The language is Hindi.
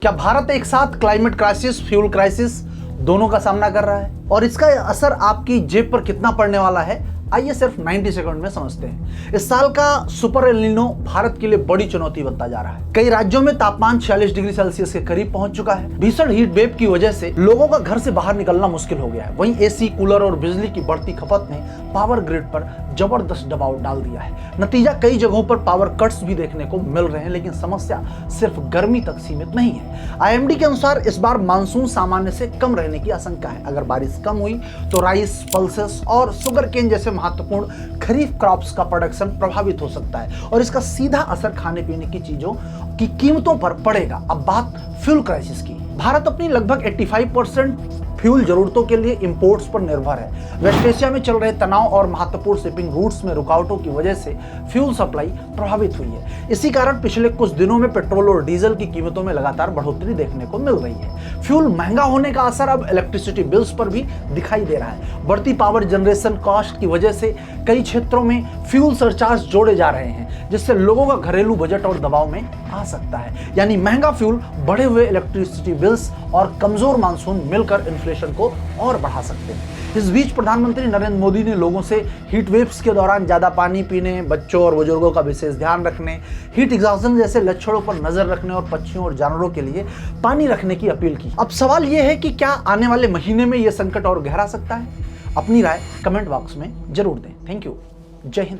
क्या भारत एक साथ क्लाइमेट क्राइसिस, फ्यूल क्राइसिस दोनों का सामना कर रहा है और इसका असर आपकी जेब पर कितना पड़ने वाला है? आइए सिर्फ 90 सेकंड में समझते हैं। इस साल का सुपर एल नीनो भारत के लिए बड़ी चुनौती बनता जा रहा है। कई राज्यों में तापमान 46 डिग्री सेल्सियस के करीब पहुंच चुका है। भीषण हीट वेव की वजह से लोगों का घर से बाहर निकलना मुश्किल हो गया है। वहीं एसी, कूलर और बिजली की बढ़ती खपत ने पावर ग्रिड पर जबरदस्त दबाव डाल दिया है। नतीजा, कई जगहों पर पावर कट्स भी देखने को मिल रहे हैं, लेकिन समस्या सिर्फ गर्मी तक सीमित नहीं है। आईएमडी के अनुसार इस बार मानसून सामान्य से कम रहने की आशंका है। अगर बारिश कम हुई तो राइस, पल्सेस और शुगर केन जैसे महत्वपूर्ण खरीफ क्रॉप्स का प्रोडक्शन प्रभावित हो सकता है और इसका सीधा असर खाने पीने की चीजों की कीमतों पर पड़ेगा। अब बात फ्यूल क्राइसिस की। भारत अपनी लगभग 85% फ्यूल जरूरतों के लिए इंपोर्ट्स पर निर्भर है। वेस्ट एशिया में चल रहे तनाव और महत्वपूर्ण शिपिंग रूट्स में रुकावटों की वजह से फ्यूल सप्लाई प्रभावित हुई है। इसी कारण पिछले कुछ दिनों में पेट्रोल और डीजल की कीमतों में लगातार बढ़ोतरी देखने को मिल रही है। फ्यूल महंगा होने का असर अब इलेक्ट्रिसिटी बिल्स पर भी दिखाई दे रहा है। बढ़ती पावर जनरेशन कॉस्ट की वजह से कई क्षेत्रों में फ्यूल सरचार्ज जोड़े जा रहे हैं, जिससे लोगों का घरेलू बजट और दबाव में आ सकता है। यानी महंगा फ्यूल, बढ़े हुए इलेक्ट्रिसिटी बिल्स और कमजोर मानसून मिलकर इन्फ्लेशन को और बढ़ा सकते हैं। इस बीच प्रधानमंत्री नरेंद्र मोदी ने लोगों से हीट वेव्स के दौरान ज्यादा पानी पीने, बच्चों और बुजुर्गों का विशेष ध्यान रखने, हीट एग्जॉशन जैसे लक्षणों पर नजर रखने और पक्षियों और जानवरों के लिए पानी रखने की अपील की। अब सवाल यह है कि क्या आने वाले महीने में यह संकट और गहरा सकता है? अपनी राय कमेंट बॉक्स में जरूर दें। Thank you. जय हिंद।